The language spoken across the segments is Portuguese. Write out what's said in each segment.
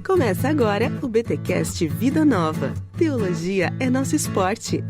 Começa agora o BTcast Vida Nova. Teologia é nosso esporte.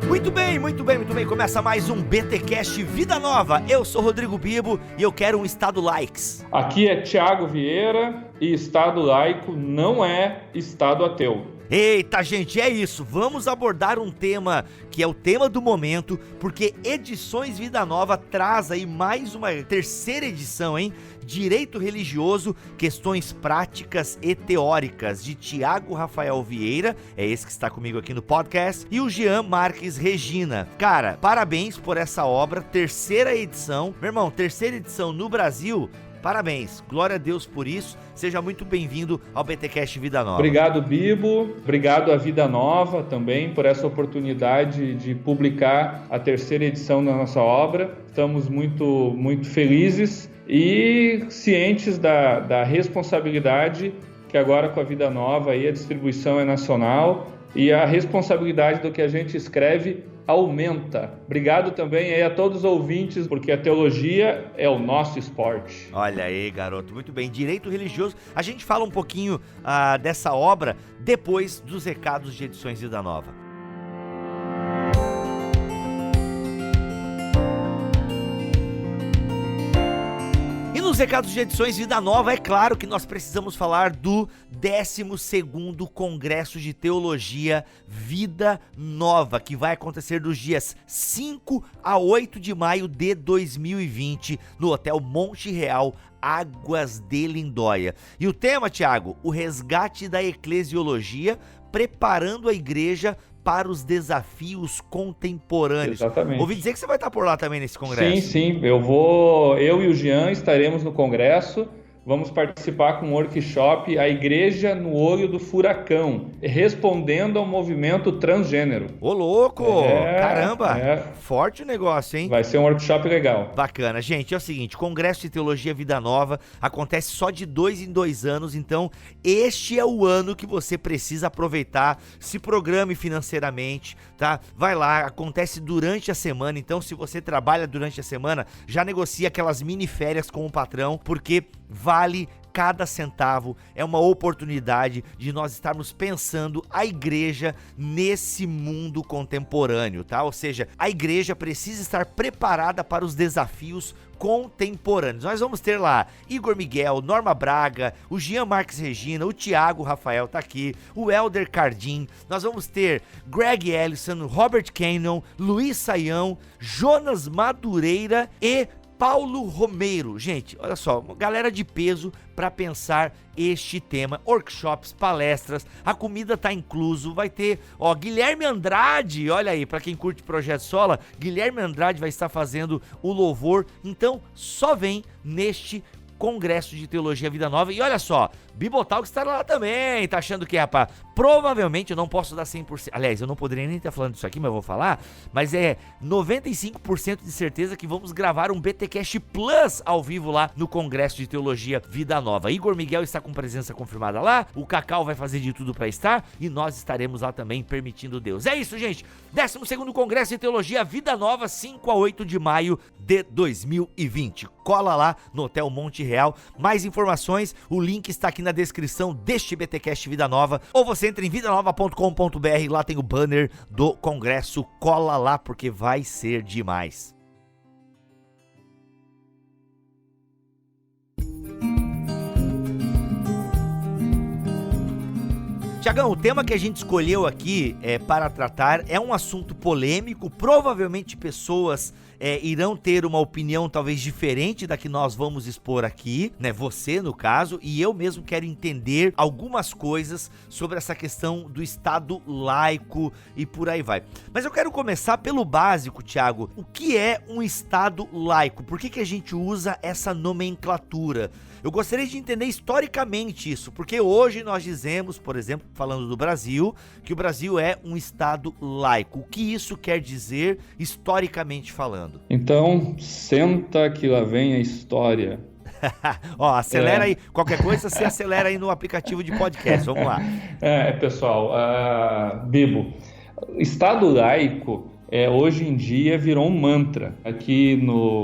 Muito bem. Começa mais um BTcast Vida Nova. Eu sou Rodrigo Bibo e eu quero um Estado Likes. Aqui é Thiago Vieira e Estado laico não é Estado ateu. Eita, gente, é isso. Vamos abordar um tema que é o tema do momento, porque Edições Vida Nova traz aí mais uma terceira edição, hein? Direito Religioso, Questões Práticas e Teóricas, de Tiago Rafael Vieira, é esse que está comigo aqui no podcast, e o Jean Marques Regina. Cara, parabéns por essa obra, terceira edição. Meu irmão, terceira edição no Brasil. Parabéns, glória a Deus por isso, seja muito bem-vindo ao BTcast Vida Nova. Obrigado, Bibo, obrigado à Vida Nova também por essa oportunidade de publicar a terceira edição da nossa obra. Estamos muito felizes e cientes da responsabilidade que agora com a Vida Nova aí a distribuição é nacional e a responsabilidade do que a gente escreve aumenta. Obrigado também aí a todos os ouvintes, porque a teologia é o nosso esporte. Olha aí, garoto, muito bem. Direito Religioso, a gente fala um pouquinho dessa obra depois dos recados de Edições Vida Nova. Nos recados de Edições Vida Nova, é claro que nós precisamos falar do 12º Congresso de Teologia Vida Nova, que vai acontecer dos dias 5 a 8 de maio de 2020, no Hotel Monte Real, Águas de Lindóia. E o tema, Tiago, o resgate da eclesiologia, preparando a igreja para os desafios contemporâneos. Exatamente. Ouvi dizer que você vai estar por lá também nesse congresso. Sim, eu e o Jean estaremos no congresso. Vamos participar com um workshop A Igreja no Olho do Furacão, respondendo ao movimento transgênero. Ô, louco! Caramba! Forte o negócio, hein? Vai ser um workshop legal. Bacana. Gente, é o seguinte, Congresso de Teologia Vida Nova acontece só de 2 em 2 anos, então este é o ano que você precisa aproveitar, se programe financeiramente, tá? Vai lá, acontece durante a semana, então se você trabalha durante a semana, já negocia aquelas mini férias com o patrão, porque vale cada centavo, é uma oportunidade de nós estarmos pensando a igreja nesse mundo contemporâneo, tá? Ou seja, a igreja precisa estar preparada para os desafios contemporâneos. Nós vamos ter lá Igor Miguel, Norma Braga, o Jean Marques Regina, o Tiago Rafael tá aqui, o Elder Cardim, nós vamos ter Greg Ellison, Robert Cannon, Luiz Saião, Jonas Madureira e Paulo Romero. Gente, olha só, uma galera de peso para pensar este tema, workshops, palestras, a comida tá incluso, vai ter, Guilherme Andrade, olha aí, para quem curte Projeto Sola, Guilherme Andrade vai estar fazendo o louvor, então só vem neste Congresso de Teologia Vida Nova. E olha só, Bibotalk está lá também, tá achando que, rapaz, provavelmente eu não posso dar 100%, aliás, eu não poderia nem estar falando disso aqui, mas eu vou falar, mas é 95% de certeza que vamos gravar um BTcast Plus ao vivo lá no Congresso de Teologia Vida Nova. Igor Miguel está com presença confirmada lá, o Cacau vai fazer de tudo para estar e nós estaremos lá também, permitindo Deus. É isso, gente, 12º Congresso de Teologia Vida Nova, 5 a 8 de maio de 2020. Cola lá no Hotel Monte Real. Mais informações, o link está aqui na descrição deste BTcast Vida Nova, ou você entra em vidanova.com.br, lá tem o banner do congresso, cola lá porque vai ser demais. Tiagão, o tema que a gente escolheu aqui para tratar é um assunto polêmico, provavelmente pessoas irão ter uma opinião talvez diferente da que nós vamos expor aqui, né? Você, no caso, e eu mesmo quero entender algumas coisas sobre essa questão do Estado laico e por aí vai. Mas eu quero começar pelo básico, Tiago. O que é um Estado laico? Por que a gente usa essa nomenclatura? Eu gostaria de entender historicamente isso, porque hoje nós dizemos, por exemplo, falando do Brasil, que o Brasil é um Estado laico. O que isso quer dizer historicamente falando? Então, senta que lá vem a história. Ó, acelera aí, qualquer coisa você acelera aí no aplicativo de podcast, vamos lá. Pessoal, Bibo, Estado laico hoje em dia virou um mantra. Aqui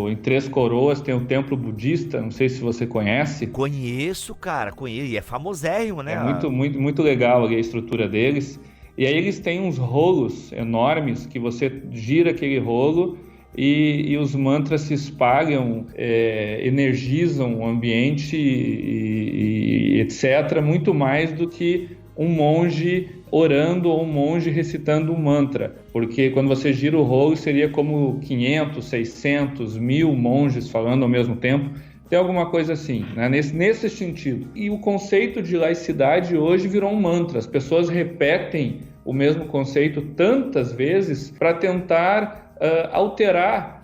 em Três Coroas tem o templo budista, não sei se você conhece. Conheço, cara, conheço, e é famosérrimo, né? É muito, muito, muito legal ali a estrutura deles. E aí eles têm uns rolos enormes que você gira aquele rolo e os mantras se espalham, energizam o ambiente e etc., muito mais do que um monge orando ou um monge recitando um mantra, porque quando você gira o rolo seria como 500, 600, 1000 monges falando ao mesmo tempo. Tem alguma coisa assim, né? Nesse sentido. E o conceito de laicidade hoje virou um mantra. As pessoas repetem o mesmo conceito tantas vezes para tentar alterar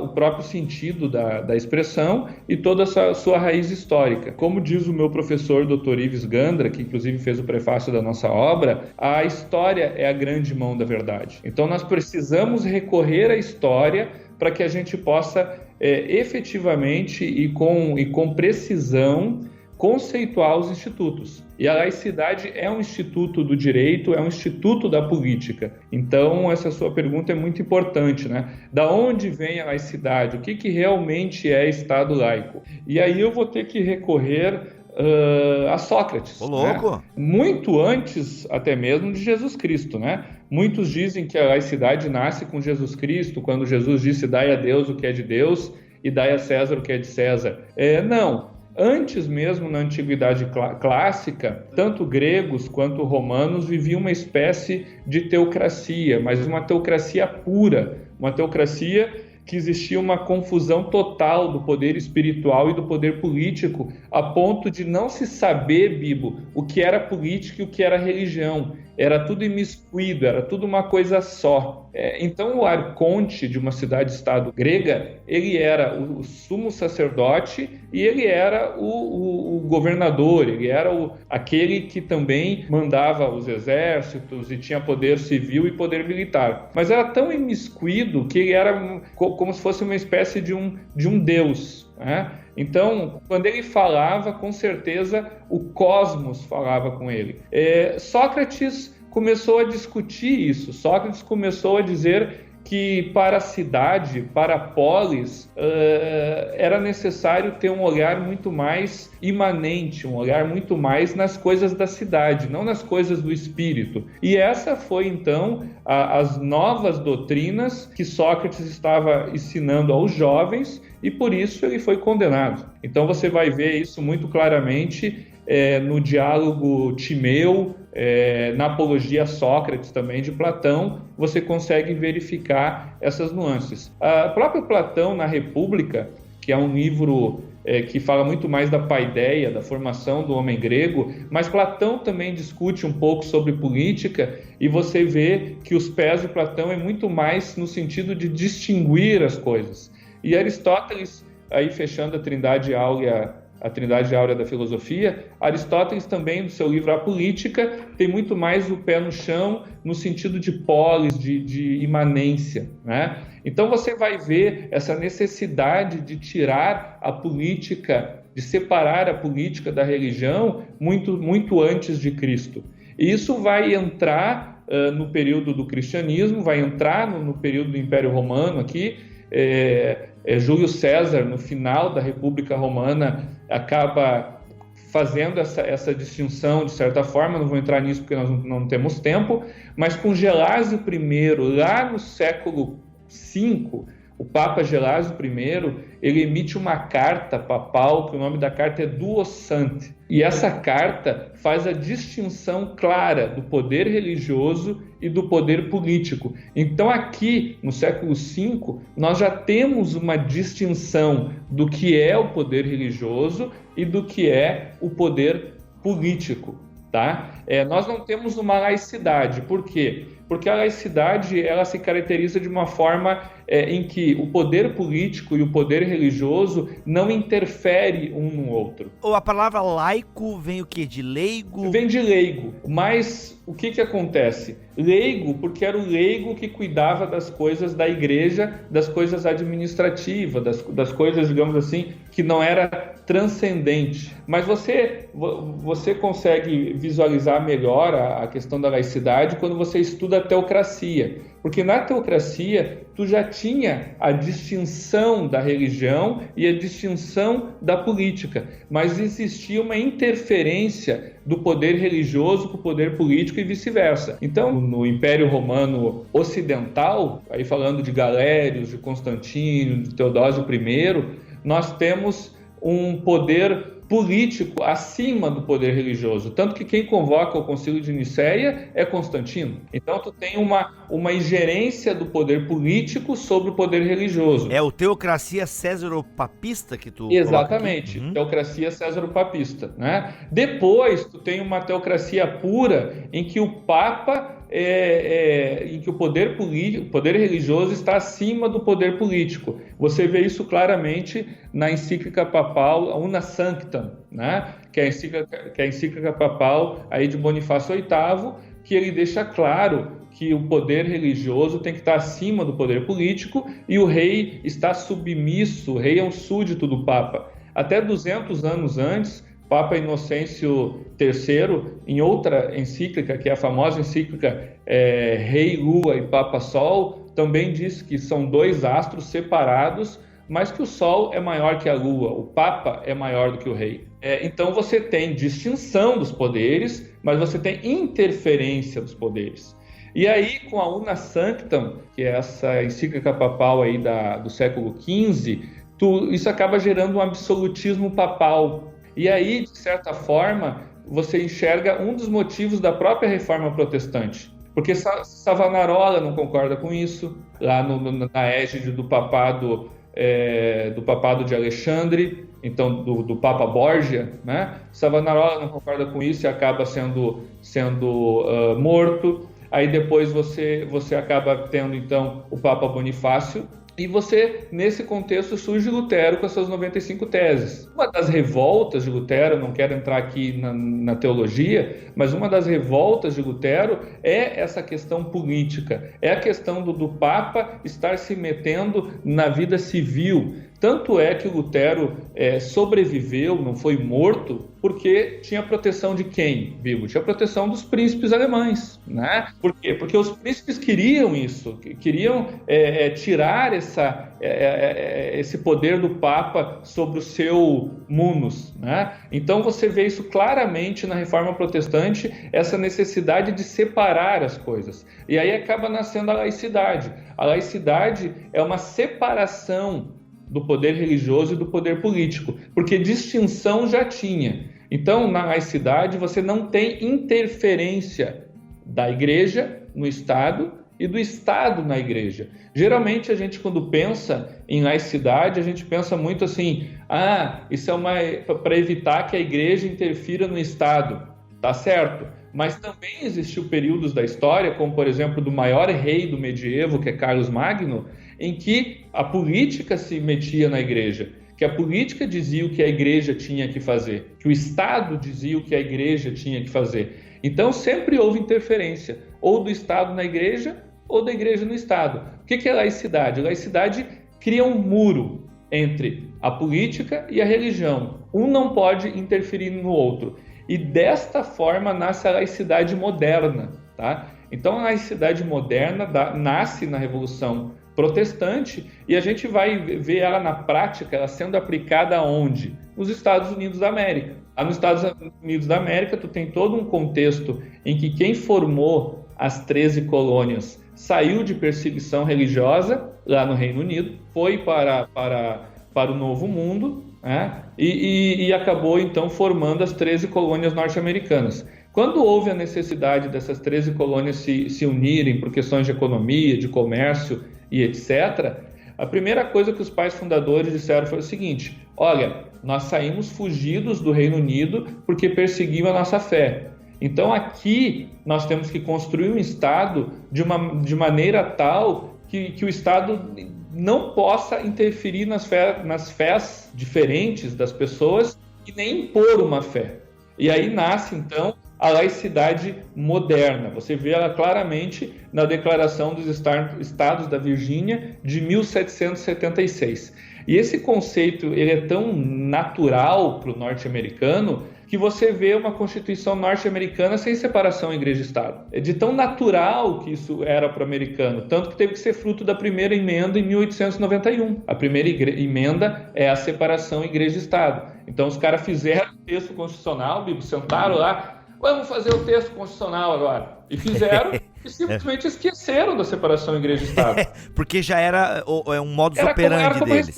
o próprio sentido da expressão e toda a sua raiz histórica. Como diz o meu professor Dr. Ives Gandra, que inclusive fez o prefácio da nossa obra, a história é a grande mão da verdade. Então nós precisamos recorrer à história para que a gente possa efetivamente e com precisão conceituar os institutos. E a laicidade é um instituto do direito, é um instituto da política. Então, essa sua pergunta é muito importante, né? Da onde vem a laicidade? O que realmente é Estado laico? E aí eu vou ter que recorrer a Sócrates. Ô, louco! Né? Muito antes até mesmo de Jesus Cristo, né? Muitos dizem que a laicidade nasce com Jesus Cristo, quando Jesus disse: dai a Deus o que é de Deus e dai a César o que é de César. Não. Antes mesmo, na Antiguidade Clássica, tanto gregos quanto romanos viviam uma espécie de teocracia, mas uma teocracia pura, uma teocracia que existia uma confusão total do poder espiritual e do poder político, a ponto de não se saber, Bibo, o que era política e o que era religião. Era tudo imiscuído, era tudo uma coisa só. Então o arconte de uma cidade-estado grega, ele era o sumo sacerdote e ele era o governador, ele era aquele que também mandava os exércitos e tinha poder civil e poder militar. Mas era tão imiscuído que ele era como se fosse uma espécie de um deus, né? Então, quando ele falava, com certeza o cosmos falava com ele. Sócrates começou a discutir isso. Sócrates começou a dizer que para a cidade, para a polis, era necessário ter um olhar muito mais imanente, um olhar muito mais nas coisas da cidade, não nas coisas do espírito. E essa foi, então, as novas doutrinas que Sócrates estava ensinando aos jovens, e por isso ele foi condenado. Então você vai ver isso muito claramente no diálogo Timeu, na apologia a Sócrates também de Platão, você consegue verificar essas nuances. O próprio Platão, na República, que é um livro que fala muito mais da paideia, da formação do homem grego, mas Platão também discute um pouco sobre política, e você vê que os pés de Platão é muito mais no sentido de distinguir as coisas. E Aristóteles, aí fechando a Trindade Áurea da filosofia, Aristóteles também, no seu livro A Política, tem muito mais o pé no chão no sentido de polis, de imanência, né? Então você vai ver essa necessidade de tirar a política, de separar a política da religião muito, muito antes de Cristo. E isso vai entrar no período do cristianismo, vai entrar no período do Império Romano aqui. Júlio César, no final da República Romana, acaba fazendo essa distinção de certa forma. Não vou entrar nisso porque nós não temos tempo, mas com Gelásio I, lá no século V, o Papa Gelásio I, ele emite uma carta papal, que o nome da carta é Duo Sante, e essa carta faz a distinção clara do poder religioso e do poder político. Então aqui, no século V, nós já temos uma distinção do que é o poder religioso e do que é o poder político, tá? Nós não temos uma laicidade. Por quê? Porque a laicidade, ela se caracteriza de uma forma em que o poder político e o poder religioso não interferem um no outro. Ou a palavra laico vem o quê? De leigo? Vem de leigo, mas o que acontece? Leigo, porque era o leigo que cuidava das coisas da igreja, das coisas administrativas, das coisas, digamos assim, que não era transcendente. Mas você consegue visualizar melhor a questão da laicidade quando você estuda da teocracia. Porque na teocracia, tu já tinha a distinção da religião e a distinção da política, mas existia uma interferência do poder religioso com o poder político e vice-versa. Então, no Império Romano Ocidental, aí falando de Galérios, de Constantino, de Teodósio I, nós temos um poder político acima do poder religioso, tanto que quem convoca o Concílio de Nicéia é Constantino. Então tu tem uma ingerência do poder político sobre o poder religioso. É o teocracia césaropapista que tu Exatamente, teocracia césaropapista, né? Depois tu tem uma teocracia pura em que o Papa em que o poder religioso está acima do poder político. Você vê isso claramente na encíclica papal Una Sanctam, né? que é a encíclica papal aí de Bonifácio VIII, que ele deixa claro que o poder religioso tem que estar acima do poder político e o rei está submisso, o rei é um súdito do Papa. Até 200 anos antes, Papa Inocêncio III, em outra encíclica, que é a famosa encíclica Rei Lua e Papa Sol, também diz que são dois astros separados, mas que o Sol é maior que a Lua, o Papa é maior do que o Rei. Então você tem distinção dos poderes, mas você tem interferência dos poderes. E aí, com a Una Sanctam, que é essa encíclica papal aí do século XV, isso acaba gerando um absolutismo papal. E aí, de certa forma, você enxerga um dos motivos da própria reforma protestante. Porque Savonarola não concorda com isso, lá na égide do papado de Alexandre, então do Papa Borgia, né? Savonarola não concorda com isso e acaba sendo morto. Aí depois você acaba tendo, então, o Papa Bonifácio. E nesse contexto, surge Lutero com as suas 95 teses. Uma das revoltas de Lutero, não quero entrar aqui na teologia, mas uma das revoltas de Lutero é essa questão política, é a questão do Papa estar se metendo na vida civil. Tanto é que Lutero sobreviveu, não foi morto, porque tinha proteção de quem vivo? Tinha proteção dos príncipes alemães, né? Por quê? Porque os príncipes queriam isso, queriam tirar esse poder do Papa sobre o seu munus, né? Então você vê isso claramente na Reforma Protestante, essa necessidade de separar as coisas. E aí acaba nascendo a laicidade. A laicidade é uma separação do poder religioso e do poder político, porque distinção já tinha. Então, na laicidade, você não tem interferência da igreja no Estado e do Estado na igreja. Geralmente, a gente, quando pensa em laicidade, a gente pensa muito assim, isso é para evitar que a igreja interfira no Estado. Tá certo? Mas também existiu períodos da história, como, por exemplo, do maior rei do medievo, que é Carlos Magno, em que a política se metia na igreja, que a política dizia o que a igreja tinha que fazer, que o Estado dizia o que a igreja tinha que fazer. Então sempre houve interferência, ou do Estado na igreja, ou da igreja no Estado. O que é laicidade? A laicidade cria um muro entre a política e a religião. Um não pode interferir no outro. E desta forma nasce a laicidade moderna, tá? Então a laicidade moderna nasce na Revolução Protestante e a gente vai ver ela na prática, ela sendo aplicada aonde? Nos Estados Unidos da América. Lá nos Estados Unidos da América, tu tem todo um contexto em que quem formou as 13 colônias saiu de perseguição religiosa lá no Reino Unido, foi para o Novo Mundo, né? E acabou então formando as 13 colônias norte-americanas. Quando houve a necessidade dessas 13 colônias se unirem por questões de economia, de comércio e etc., a primeira coisa que os pais fundadores disseram foi o seguinte: olha, nós saímos fugidos do Reino Unido porque perseguiam a nossa fé. Então aqui nós temos que construir um Estado de maneira tal que o Estado não possa interferir nas fés diferentes das pessoas e nem impor uma fé. E aí nasce, então, a laicidade moderna. Você vê ela claramente na Declaração dos Estados da Virgínia de 1776. E esse conceito ele é tão natural para o norte-americano que você vê uma Constituição norte-americana sem separação igreja e Estado. É de tão natural que isso era para o americano, tanto que teve que ser fruto da primeira emenda em 1891. A primeira emenda é a separação igreja e Estado. Então os caras fizeram o texto constitucional, sentaram lá, vamos fazer o texto constitucional agora. E fizeram e simplesmente esqueceram da separação igreja e Estado. Porque já era um modus operandi deles.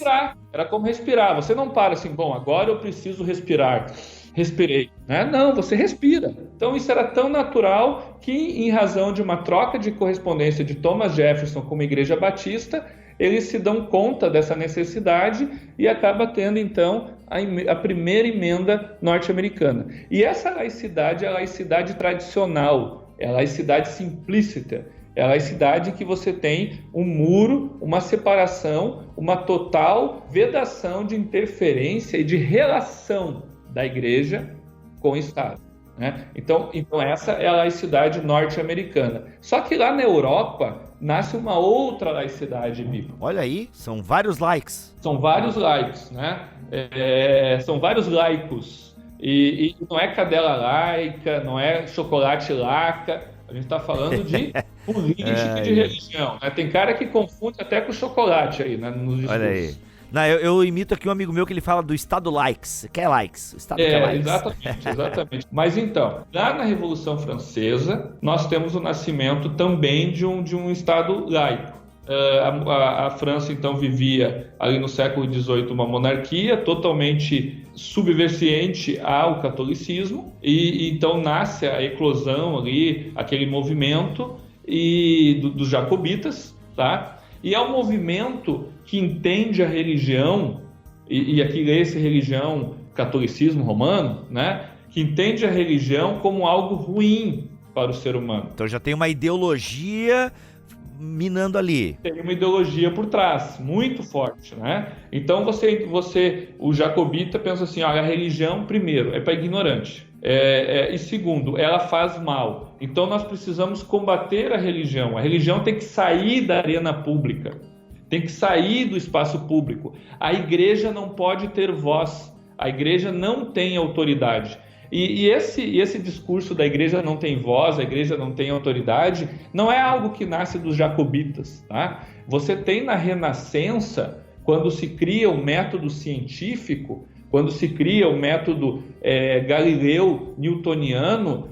Era como respirar. Você não para assim, bom, agora eu preciso respirar. Respirei, né? Não, você respira. Então isso era tão natural que, em razão de uma troca de correspondência de Thomas Jefferson com a Igreja Batista, eles se dão conta dessa necessidade e acaba tendo, então, a primeira emenda norte-americana. E essa laicidade é a laicidade tradicional, é a laicidade simplícita, é a laicidade que você tem um muro, uma separação, uma total vedação de interferência e de relação da igreja com o Estado, né? Então essa é a laicidade norte-americana. Só que lá na Europa nasce uma outra laicidade bíblica. Olha aí, são vários likes. São vários likes, né? São vários laicos. E não é cadela laica, não é chocolate laca. A gente está falando de política e de religião, né? Tem cara que confunde até com chocolate aí, né, nos discursos. Olha aí. Não, eu imito aqui um amigo meu que ele fala do Estado likes, quer likes, o Estado quer likes. Exatamente. Mas então, lá na Revolução Francesa, nós temos o nascimento também de um Estado laico. A França, então, vivia ali no século XVIII uma monarquia totalmente subversiente ao catolicismo, e então nasce a eclosão ali, aquele movimento dos jacobitas, tá? E é um movimento que entende a religião, e aqui lê-se religião, catolicismo romano, né? Que entende a religião como algo ruim para o ser humano. Então já tem uma ideologia minando ali. Tem uma ideologia por trás, muito forte, né? Então o jacobita pensa assim, olha, a religião, primeiro, é para ignorante. E segundo, ela faz mal. Então nós precisamos combater a religião. A religião tem que sair da arena pública, tem que sair do espaço público. A igreja não pode ter voz, a igreja não tem autoridade. E esse discurso da igreja não tem voz, a igreja não tem autoridade, não é algo que nasce dos jacobitas, tá? Você tem na Renascença, quando se cria o método científico, quando se cria o método galileu-newtoniano,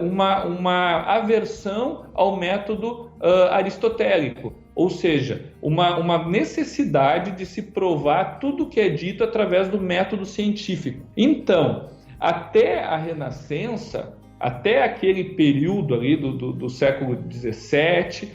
uma aversão ao método aristotélico, ou seja, uma necessidade de se provar tudo que é dito através do método científico. Então, até a Renascença, até aquele período ali do século XVII,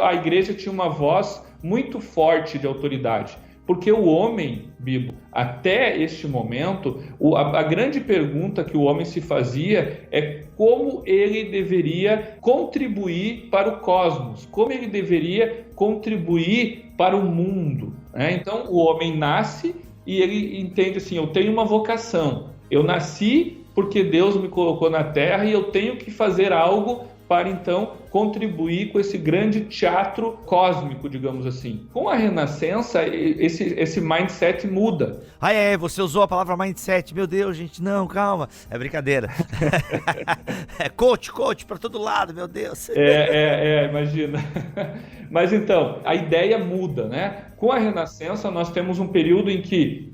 a igreja tinha uma voz muito forte de autoridade. Porque o homem, Bibo, até este momento, a grande pergunta que o homem se fazia é como ele deveria contribuir para o cosmos, como ele deveria contribuir para o mundo, né? Então, o homem nasce e ele entende assim, eu tenho uma vocação, eu nasci porque Deus me colocou na Terra e eu tenho que fazer algo para, então, contribuir com esse grande teatro cósmico, digamos assim. Com a Renascença, esse mindset muda. Você usou a palavra mindset. Meu Deus, gente, não, calma. É brincadeira. Coach, para todo lado, meu Deus. Imagina. Mas, então, a ideia muda, né? Com a Renascença, nós temos um período em que,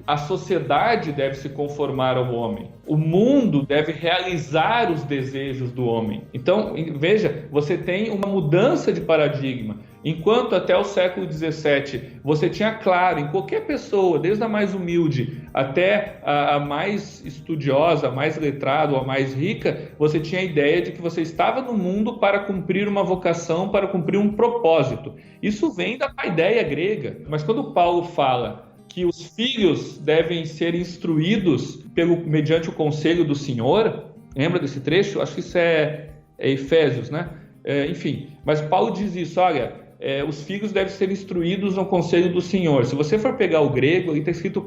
a sociedade deve se conformar ao homem. O mundo deve realizar os desejos do homem. Então, veja, você tem uma mudança de paradigma. Enquanto até o século XVII você tinha claro em qualquer pessoa, desde a mais humilde até a mais estudiosa, a mais letrada, a mais rica, você tinha a ideia de que você estava no mundo para cumprir uma vocação, para cumprir um propósito. Isso vem da paideia grega. Mas quando Paulo fala que os filhos devem ser instruídos mediante o conselho do Senhor, lembra desse trecho? Acho que isso é Efésios, né? Enfim, mas Paulo diz isso, olha, os filhos devem ser instruídos no conselho do Senhor. Se você for pegar o grego, ali está escrito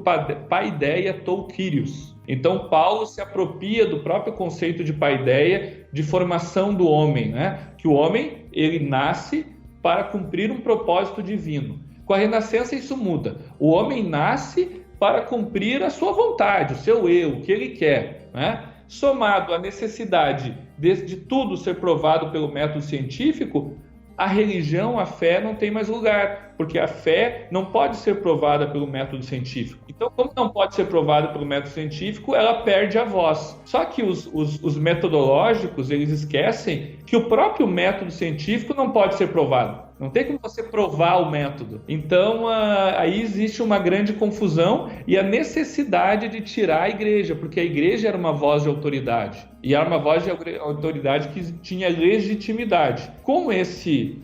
paideia tou kyrios. Então Paulo se apropria do próprio conceito de paideia, de formação do homem, né? Que o homem, ele nasce para cumprir um propósito divino. Com a Renascença isso muda. O homem nasce para cumprir a sua vontade, o seu eu, o que ele quer, né? Somado à necessidade de tudo ser provado pelo método científico, a religião, a fé não tem mais lugar, porque a fé não pode ser provada pelo método científico. Então, como não pode ser provada pelo método científico, ela perde a voz. Só que os metodológicos, eles esquecem que o próprio método científico não pode ser provado. Não tem como você provar o método. Então, aí existe uma grande confusão e a necessidade de tirar a igreja, porque a igreja era uma voz de autoridade. E era uma voz de autoridade que tinha legitimidade. Com esse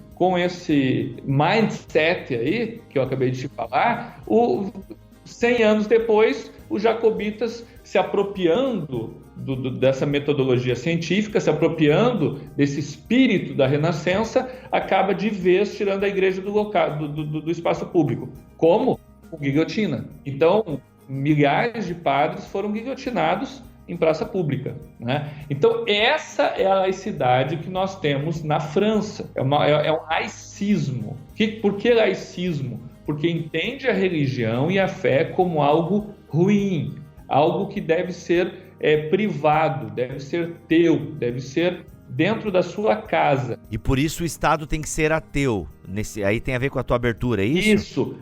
mindset aí, que eu acabei de te falar, 100 anos depois, os jacobitas se apropriando dessa metodologia científica, se apropriando desse espírito da Renascença, acaba de vez tirando a igreja do espaço público. Como? Com guilhotina. Então, milhares de padres foram guilhotinados em praça pública, né? Então, essa é a laicidade que nós temos na França. É um laicismo. Por que laicismo? Porque entende a religião e a fé como algo ruim, algo que deve ser privado, deve ser teu, deve ser dentro da sua casa. E por isso o Estado tem que ser ateu. Aí tem a ver com a tua abertura, é isso? Isso.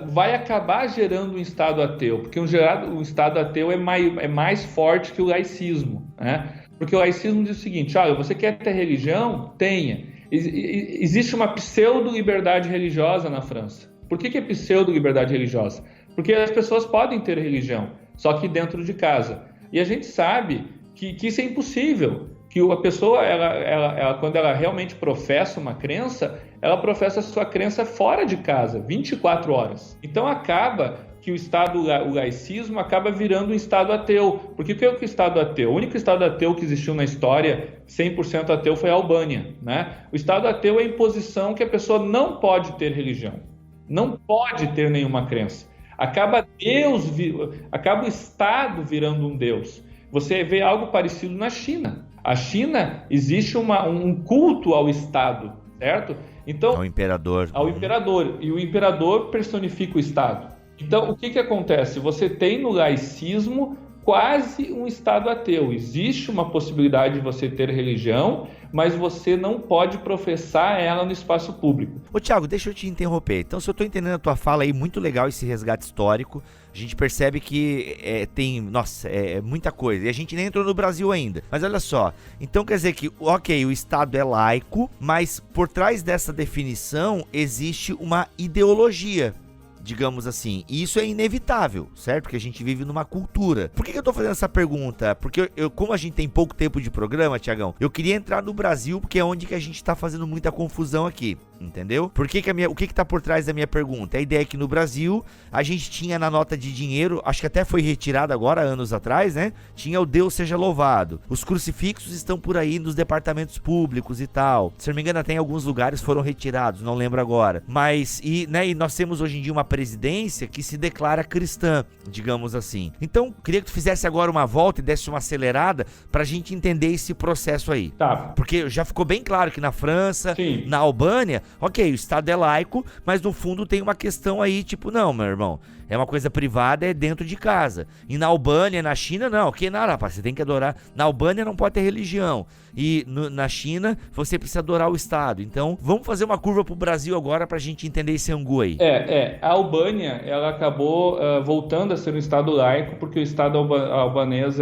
Vai acabar gerando um Estado ateu, porque um Estado ateu é mais forte que o laicismo, né? Porque o laicismo diz o seguinte: olha, você quer ter religião? Tenha. Existe uma pseudo-liberdade religiosa na França. Por que é pseudo-liberdade religiosa? Porque as pessoas podem ter religião, só que dentro de casa. E a gente sabe que isso é impossível, que a pessoa, ela, quando ela realmente professa uma crença, ela professa a sua crença fora de casa, 24 horas. Então acaba que o laicismo acaba virando um Estado ateu. Porque o que é o Estado ateu? O único Estado ateu que existiu na história, 100% ateu, foi a Albânia, né? O Estado ateu é a imposição que a pessoa não pode ter religião, não pode ter nenhuma crença. Acaba o Estado virando um Deus. Você vê algo parecido na China. A China, existe um culto ao Estado, certo? Então, ao imperador. Ao imperador. E o imperador personifica o Estado. Então, o que acontece? Você tem no laicismo quase um Estado ateu. Existe uma possibilidade de você ter religião, mas você não pode professar ela no espaço público. Ô Thiago, deixa eu te interromper. Então, se eu tô entendendo a tua fala aí, muito legal esse resgate histórico. A gente percebe que tem muita coisa. E a gente nem entrou no Brasil ainda. Mas olha só, então quer dizer que, ok, o Estado é laico, mas por trás dessa definição existe uma ideologia, digamos assim, e isso é inevitável, certo? Porque a gente vive numa cultura. Por que eu tô fazendo essa pergunta? Porque como a gente tem pouco tempo de programa, Tiagão, eu queria entrar no Brasil, porque é onde que a gente tá fazendo muita confusão aqui, entendeu? O que tá por trás da minha pergunta? A ideia é que no Brasil, a gente tinha na nota de dinheiro, acho que até foi retirado agora, anos atrás, né? Tinha o Deus seja louvado. Os crucifixos estão por aí nos departamentos públicos e tal. Se não me engano, até em alguns lugares foram retirados, não lembro agora. Mas, e nós temos hoje em dia uma presidência que se declara cristã, digamos assim. Então, queria que tu fizesse agora uma volta e desse uma acelerada pra gente entender esse processo aí. Tá. Porque já ficou bem claro que na França, sim, na Albânia, ok, o Estado é laico, mas no fundo tem uma questão aí, tipo, não, meu irmão, é uma coisa privada, é dentro de casa. E na Albânia, na China, não, que nada, rapaz, você tem que adorar. Na Albânia não pode ter religião. E na China, você precisa adorar o Estado. Então, vamos fazer uma curva pro Brasil agora pra gente entender esse angu aí. A Albânia, ela acabou voltando a ser um Estado laico, porque o Estado albanês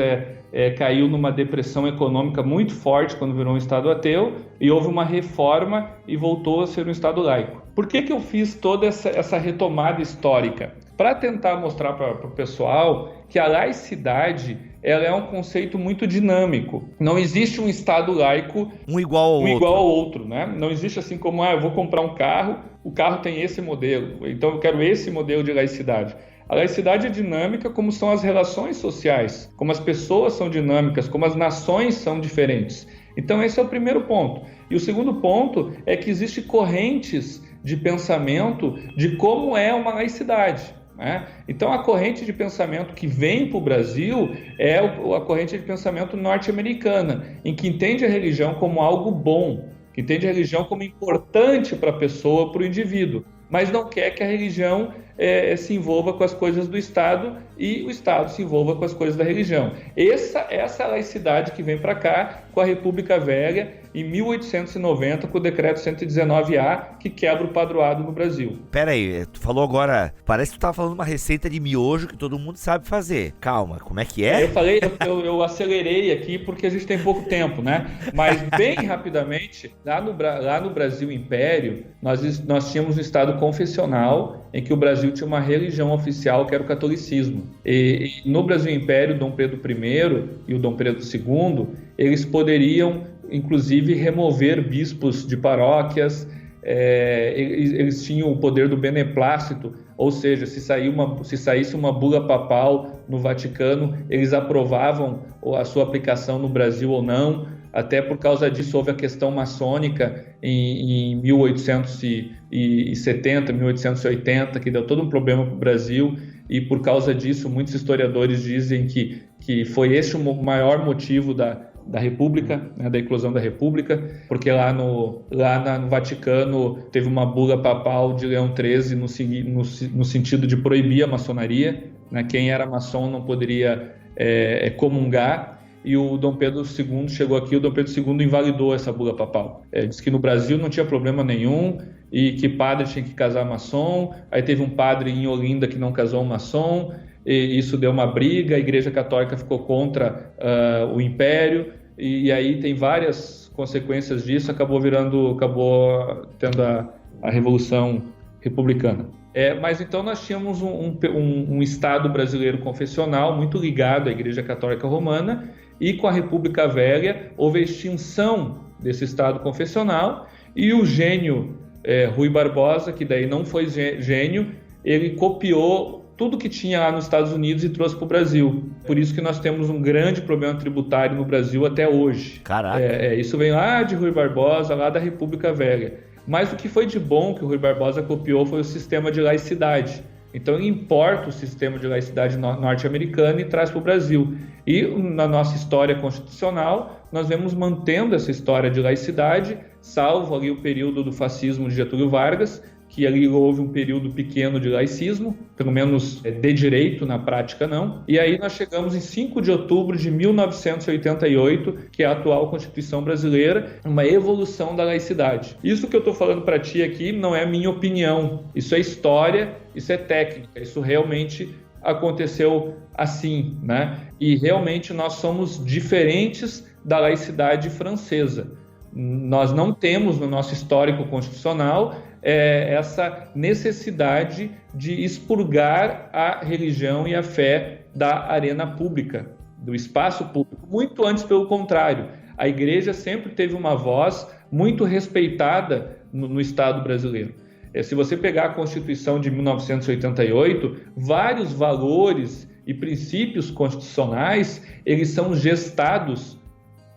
caiu numa depressão econômica muito forte quando virou um Estado ateu, e houve uma reforma e voltou a ser um Estado laico. Por que eu fiz toda essa retomada histórica? Para tentar mostrar para o pessoal que a laicidade ela é um conceito muito dinâmico. Não existe um Estado laico um igual ao outro, né? Não existe assim como, eu vou comprar um carro, o carro tem esse modelo, então eu quero esse modelo de laicidade. A laicidade é dinâmica como são as relações sociais, como as pessoas são dinâmicas, como as nações são diferentes. Então esse é o primeiro ponto. E o segundo ponto é que existem correntes de pensamento de como é uma laicidade, né? Então a corrente de pensamento que vem para o Brasil é a corrente de pensamento norte-americana, em que entende a religião como algo bom, que entende a religião como importante para a pessoa, para o indivíduo, mas não quer que a religião se envolva com as coisas do Estado e o Estado se envolva com as coisas da religião. Essa é a laicidade que vem para cá com a República Velha em 1890, com o Decreto 119A, que quebra o padroado no Brasil. Pera aí, tu falou agora, parece que tu tava falando uma receita de miojo que todo mundo sabe fazer. Calma, como é que é? Eu acelerei aqui porque a gente tem pouco tempo, né? Mas bem rapidamente, lá no Brasil Império, nós tínhamos um Estado confessional em que o Brasil tinha uma religião oficial que era o catolicismo. E no Brasil Império, Dom Pedro I e o Dom Pedro II, eles poderiam, inclusive, remover bispos de paróquias, eles tinham o poder do beneplácito, ou seja, se saísse uma bula papal no Vaticano, eles aprovavam a sua aplicação no Brasil ou não. Até por causa disso houve a questão maçônica em 1870, 1880, que deu todo um problema para o Brasil, e por causa disso muitos historiadores dizem que foi esse o maior motivo da República, né, da eclosão da República, porque lá no Vaticano teve uma bula papal de Leão XIII no sentido de proibir a maçonaria, né, quem era maçom não poderia comungar, e o Dom Pedro II chegou aqui, o Dom Pedro II invalidou essa bula papal. Disse que no Brasil não tinha problema nenhum e que padre tinha que casar maçom. Aí teve um padre em Olinda que não casou um maçom, e isso deu uma briga, a Igreja Católica ficou contra o Império, e aí tem várias consequências disso, acabou tendo a Revolução Republicana. Mas então nós tínhamos um Estado brasileiro confessional muito ligado à Igreja Católica Romana, e com a República Velha houve a extinção desse Estado confessional, e o gênio Rui Barbosa, que daí não foi gênio, ele copiou tudo que tinha lá nos Estados Unidos e trouxe para o Brasil. Por isso que nós temos um grande problema tributário no Brasil até hoje. Caraca! Isso vem lá de Rui Barbosa, lá da República Velha. Mas o que foi de bom que o Rui Barbosa copiou foi o sistema de laicidade. Então ele importa o sistema de laicidade norte-americano e traz para o Brasil. E na nossa história constitucional, nós vemos mantendo essa história de laicidade, salvo ali o período do fascismo de Getúlio Vargas, que ali houve um período pequeno de laicismo, pelo menos de direito, na prática não. E aí nós chegamos em 5 de outubro de 1988, que é a atual Constituição brasileira, uma evolução da laicidade. Isso que eu estou falando para ti aqui não é minha opinião, isso é história, isso é técnica, isso realmente aconteceu assim, né? E realmente nós somos diferentes da laicidade francesa. Nós não temos no nosso histórico constitucional essa necessidade de expurgar a religião e a fé da arena pública, do espaço público. Muito antes, pelo contrário, a Igreja sempre teve uma voz muito respeitada no Estado brasileiro. Se você pegar a Constituição de 1988, vários valores e princípios constitucionais, eles são gestados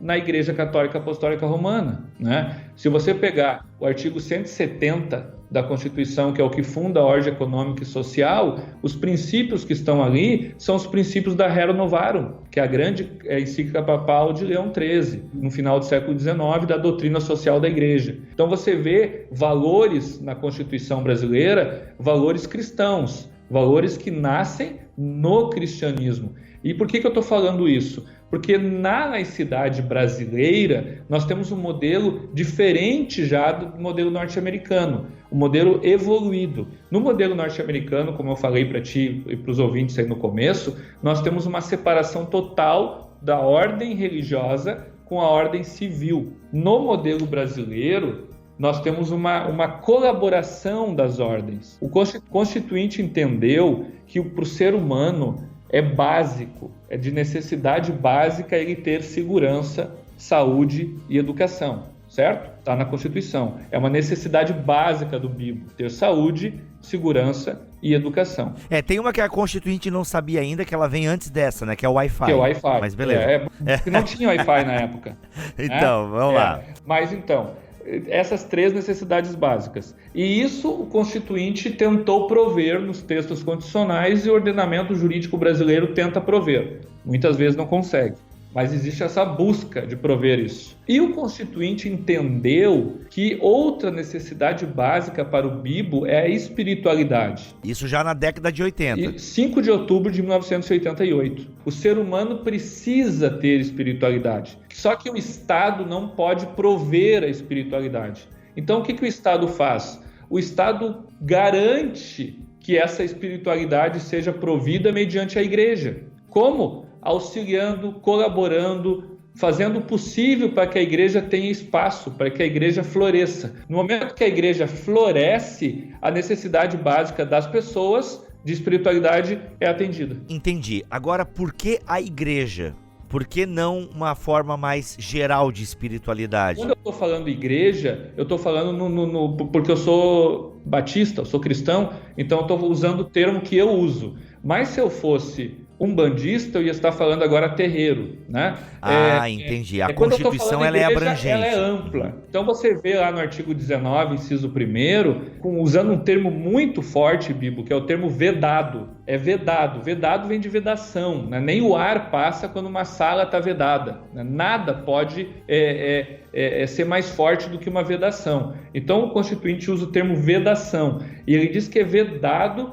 na Igreja Católica Apostólica Romana, né? Se você pegar o artigo 170 da Constituição, que é o que funda a ordem econômica e social, os princípios que estão ali são os princípios da Rerum Novarum, que é a grande encíclica papal de Leão XIII, no final do século XIX, da doutrina social da Igreja. Então você vê valores na Constituição brasileira, valores cristãos, valores que nascem no cristianismo. E por que eu estou falando isso? Porque na laicidade brasileira nós temos um modelo diferente já do modelo norte-americano, um modelo evoluído. No modelo norte-americano, como eu falei para ti e para os ouvintes aí no começo, nós temos uma separação total da ordem religiosa com a ordem civil. No modelo brasileiro, nós temos uma colaboração das ordens. O Constituinte entendeu que para o ser humano é básico, é de necessidade básica ele ter segurança, saúde e educação, certo? Está na Constituição. É uma necessidade básica do bibo, ter saúde, segurança e educação. Tem uma que a Constituinte não sabia ainda, que ela vem antes dessa, né? Que é o Wi-Fi. Que é o Wi-Fi. Mas beleza. Não tinha Wi-Fi na época. Então, vamos lá. Mas então, essas 3 necessidades básicas. E isso o Constituinte tentou prover nos textos constitucionais e o ordenamento jurídico brasileiro tenta prover. Muitas vezes não consegue. mas existe essa busca de prover isso. E o Constituinte entendeu que outra necessidade básica para o Bibo é a espiritualidade. Isso já na década de 80. E 5 de outubro de 1988. O ser humano precisa ter espiritualidade. Só que o Estado não pode prover a espiritualidade. Então, o que o Estado faz? O Estado garante que essa espiritualidade seja provida mediante a igreja. Como? Auxiliando, colaborando, fazendo o possível para que a igreja tenha espaço, para que a igreja floresça. No momento que a igreja floresce, a necessidade básica das pessoas de espiritualidade é atendida. Entendi. Agora, por que a igreja? Por que não uma forma mais geral de espiritualidade? Quando eu estou falando igreja, eu estou falando porque eu sou batista, eu sou cristão, então eu estou usando o termo que eu uso. Mas se eu fosse umbandista, eu ia estar falando agora terreiro, né? Entendi. A Constituição ela é abrangente. Ela é ampla. Então você vê lá no artigo 19, inciso 1º, usando um termo muito forte, Bibo, que é o termo vedado. É vedado. Vedado vem de vedação, né? Nem o ar passa quando uma sala está vedada, né? Nada pode ser mais forte do que uma vedação. Então o Constituinte usa o termo vedação. E ele diz que é vedado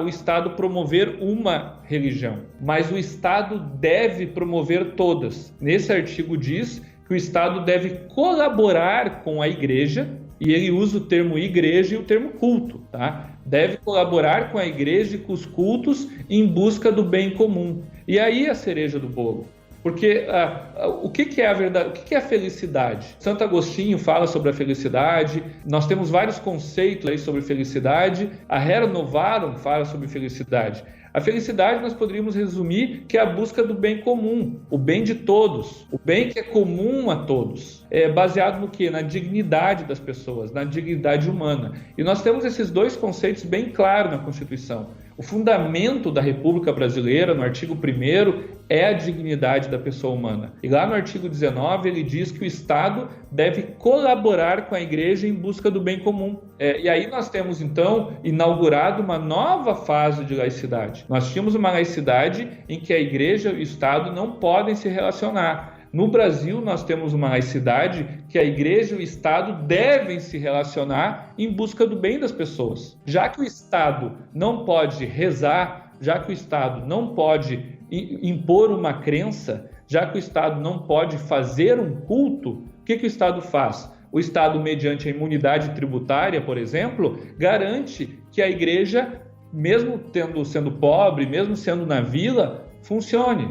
o Estado promover uma religião, mas o Estado deve promover todas. Nesse artigo diz que o Estado deve colaborar com a igreja, e ele usa o termo igreja e o termo culto, tá? Deve colaborar com a igreja e com os cultos em busca do bem comum. E aí a cereja do bolo. Porque o que é a verdade? O que é a felicidade? Santo Agostinho fala sobre a felicidade, nós temos vários conceitos aí sobre felicidade, a Rerum Novarum fala sobre felicidade. A felicidade nós poderíamos resumir que é a busca do bem comum, o bem de todos, o bem que é comum a todos. É baseado no quê? Na dignidade das pessoas, na dignidade humana. E nós temos esses dois conceitos bem claros na Constituição. O fundamento da República Brasileira, no artigo 1º, é a dignidade da pessoa humana. E lá no artigo 19, ele diz que o Estado deve colaborar com a igreja em busca do bem comum. E aí nós temos, então, inaugurado uma nova fase de laicidade. Nós tínhamos uma laicidade em que a igreja e o Estado não podem se relacionar. No Brasil, nós temos uma laicidade que a igreja e o Estado devem se relacionar em busca do bem das pessoas. Já que o Estado não pode rezar, já que o Estado não pode impor uma crença, já que o Estado não pode fazer um culto, o que o Estado faz? O Estado, mediante a imunidade tributária, por exemplo, garante que a igreja, mesmo sendo pobre, mesmo sendo na vila, funcione.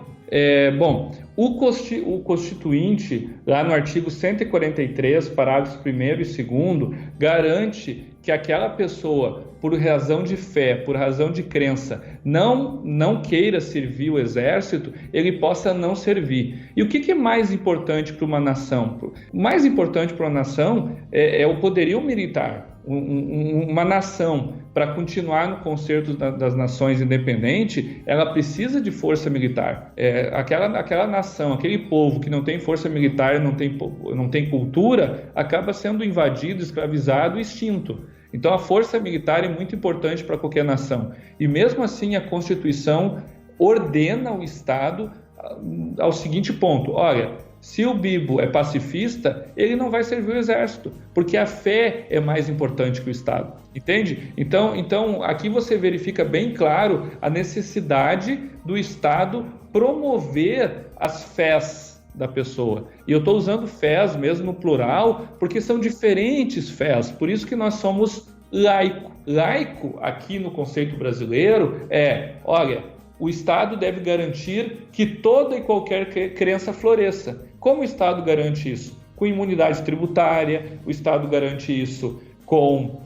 O Constituinte, lá no artigo 143, parágrafos 1º e 2º, garante que aquela pessoa, por razão de fé, por razão de crença, não queira servir o exército, ele possa não servir. E o que é mais importante para uma nação? O mais importante para uma nação é o poderio militar. Uma nação, para continuar no concerto das nações independente, ela precisa de força militar. Aquela nação, aquele povo que não tem força militar, não tem cultura, acaba sendo invadido, escravizado e extinto. Então a força militar é muito importante para qualquer nação. E mesmo assim a Constituição ordena o Estado ao seguinte ponto: olha, se o Bibo é pacifista, ele não vai servir o exército, porque a fé é mais importante que o Estado, entende? Então aqui você verifica bem claro a necessidade do Estado promover as fés da pessoa. E eu estou usando fés mesmo no plural, porque são diferentes fés, por isso que nós somos laico. Laico, aqui no conceito brasileiro, o Estado deve garantir que toda e qualquer crença floresça. Como o Estado garante isso? Com imunidade tributária, o Estado garante isso com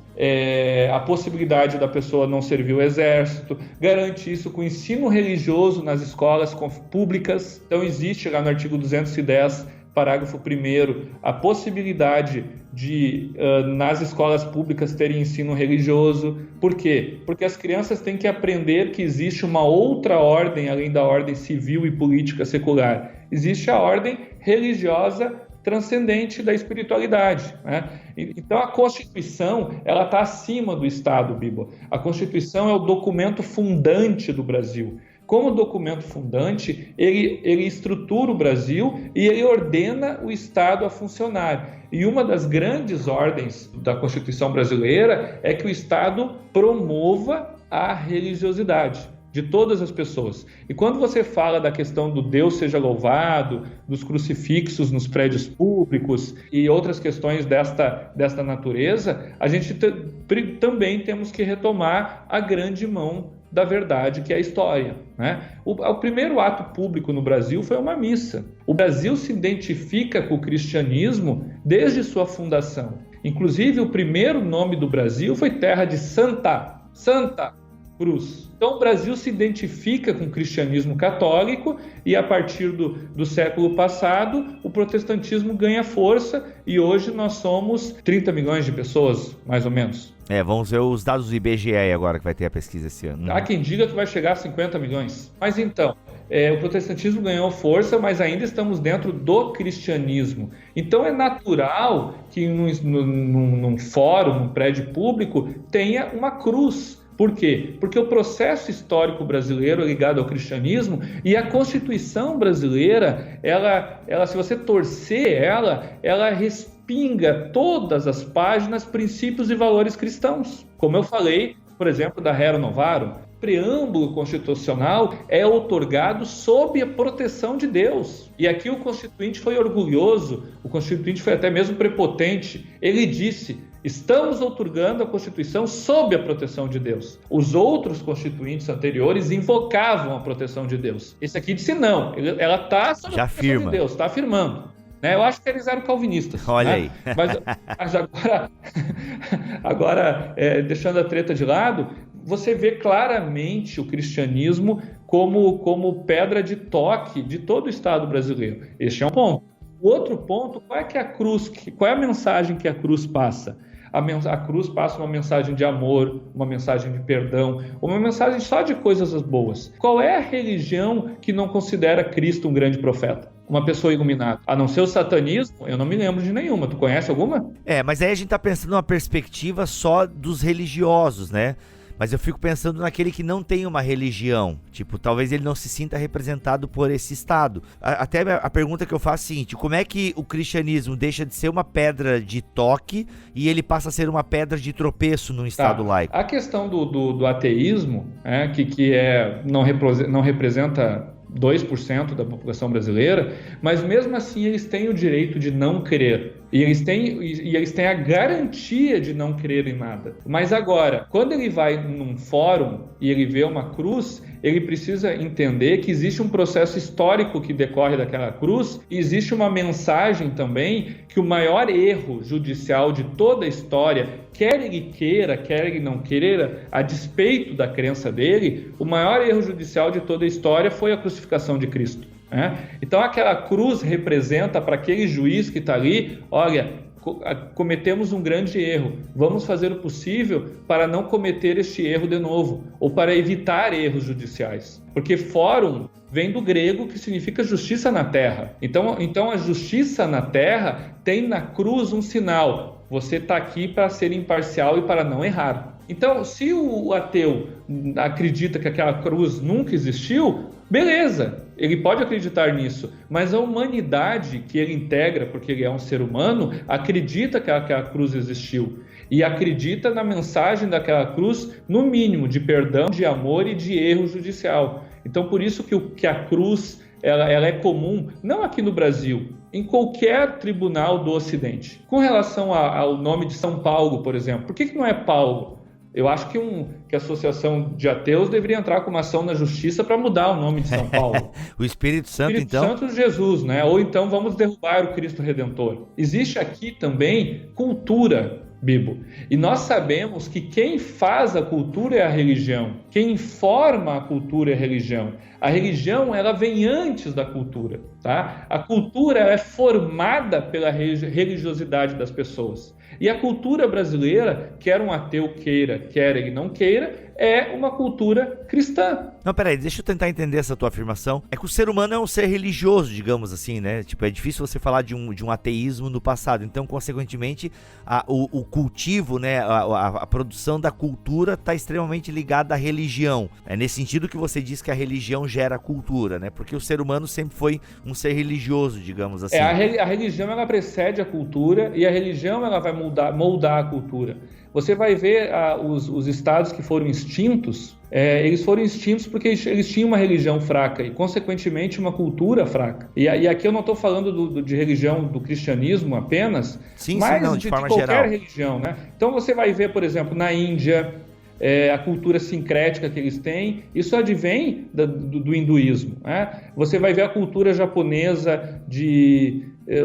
a possibilidade da pessoa não servir o exército, garante isso com ensino religioso nas escolas públicas. Então existe lá no artigo 210, parágrafo 1º, a possibilidade de, nas escolas públicas, terem ensino religioso. Por quê? Porque as crianças têm que aprender que existe uma outra ordem, além da ordem civil e política secular. Existe a ordem religiosa transcendente da espiritualidade, né? Então a Constituição, ela está acima do Estado, Bibo. A Constituição é o documento fundante do Brasil. como documento fundante, ele estrutura o Brasil e ele ordena o Estado a funcionar. E uma das grandes ordens da Constituição brasileira é que o Estado promova a religiosidade de todas as pessoas. E quando você fala da questão do Deus seja louvado, dos crucifixos nos prédios públicos e outras questões desta natureza, a gente também temos que retomar a grande mão da verdade, que é a história, né? O primeiro ato público no Brasil foi uma missa. O Brasil se identifica com o cristianismo desde sua fundação. Inclusive, o primeiro nome do Brasil foi terra de Santa Cruz. Então, o Brasil se identifica com o cristianismo católico e, a partir do século passado, o protestantismo ganha força e hoje nós somos 30 milhões de pessoas, mais ou menos. Vamos ver os dados do IBGE agora, que vai ter a pesquisa esse ano. Há quem diga que vai chegar a 50 milhões. Mas então, o protestantismo ganhou força, mas ainda estamos dentro do cristianismo. Então é natural que num fórum, num prédio público, tenha uma cruz. Por quê? Porque o processo histórico brasileiro é ligado ao cristianismo e a Constituição brasileira, ela, se você torcer ela respinga todas as páginas, princípios e valores cristãos. Como eu falei, por exemplo, da Rerum Novarum, o preâmbulo constitucional é outorgado sob a proteção de Deus. E aqui o Constituinte foi orgulhoso, o Constituinte foi até mesmo prepotente. Ele disse: estamos outorgando a Constituição sob a proteção de Deus. Os outros constituintes anteriores invocavam a proteção de Deus. Esse aqui disse não, ela está sob a proteção de Deus, está afirmando. Eu acho que eles eram calvinistas. Olha aí. Mas agora deixando a treta de lado, você vê claramente o cristianismo como pedra de toque de todo o Estado brasileiro. Este é um ponto. O outro ponto, qual é a mensagem que a cruz passa? A cruz passa uma mensagem de amor, uma mensagem de perdão, uma mensagem só de coisas boas. Qual é a religião que não considera Cristo um grande profeta? Uma pessoa iluminada. A não ser o satanismo, eu não me lembro de nenhuma. Tu conhece alguma? Mas aí a gente tá pensando numa perspectiva só dos religiosos, né? Mas eu fico pensando naquele que não tem uma religião. Tipo, talvez ele não se sinta representado por esse Estado. Até a pergunta que eu faço é a seguinte: como é que o cristianismo deixa de ser uma pedra de toque e ele passa a ser uma pedra de tropeço num Estado laico? A questão do ateísmo, que não representa 2% da população brasileira, mas mesmo assim eles têm o direito de não crer. E eles têm a garantia de não crer em nada. Mas agora, quando ele vai num fórum e ele vê uma cruz, ele precisa entender que existe um processo histórico que decorre daquela cruz e existe uma mensagem também que o maior erro judicial de toda a história, quer ele queira, quer ele não queira, a despeito da crença dele, o maior erro judicial de toda a história foi a crucificação de Cristo. Então aquela cruz representa para aquele juiz que está ali: olha, cometemos um grande erro, vamos fazer o possível para não cometer este erro de novo, ou para evitar erros judiciais, porque fórum vem do grego, que significa justiça na terra. Então a justiça na terra tem na cruz um sinal: você está aqui para ser imparcial e para não errar. Então, se o ateu acredita que aquela cruz nunca existiu, beleza, ele pode acreditar nisso, mas a humanidade que ele integra, porque ele é um ser humano, acredita que aquela cruz existiu e acredita na mensagem daquela cruz, no mínimo, de perdão, de amor e de erro judicial. Então, por isso que a cruz ela é comum, não aqui no Brasil, em qualquer tribunal do Ocidente. Com relação ao nome de São Paulo, por exemplo, por que não é Paulo? Eu acho que a Associação de Ateus deveria entrar com uma ação na justiça para mudar o nome de São Paulo. O Espírito Santo, Espírito então? Santo de Jesus, né? Ou então vamos derrubar o Cristo Redentor. Existe aqui também cultura, Bibo. E nós sabemos que quem faz a cultura é a religião. Quem forma a cultura é a religião. A religião, ela vem antes da cultura, tá? A cultura ela é formada pela religiosidade das pessoas. E a cultura brasileira, quer um ateu queira, quer ele não queira, é uma cultura cristã. Não, peraí, deixa eu tentar entender essa tua afirmação. É que o ser humano é um ser religioso, digamos assim, né? Tipo, é difícil você falar de um ateísmo no passado. Então, consequentemente, o cultivo, né, a produção da cultura está extremamente ligada à religião. É nesse sentido que você diz que a religião gera cultura, né? Porque o ser humano sempre foi um ser religioso, digamos assim. A religião, ela precede a cultura, e a religião, ela vai moldar a cultura. Você vai ver os estados que foram extintos, eles foram extintos porque eles tinham uma religião fraca e, consequentemente, uma cultura fraca. E aqui eu não estou falando de religião do cristianismo apenas, mas de qualquer geral. religião, né? Então você vai ver, por exemplo, na Índia, a cultura sincrética que eles têm, isso advém do hinduísmo, né? Você vai ver a cultura japonesa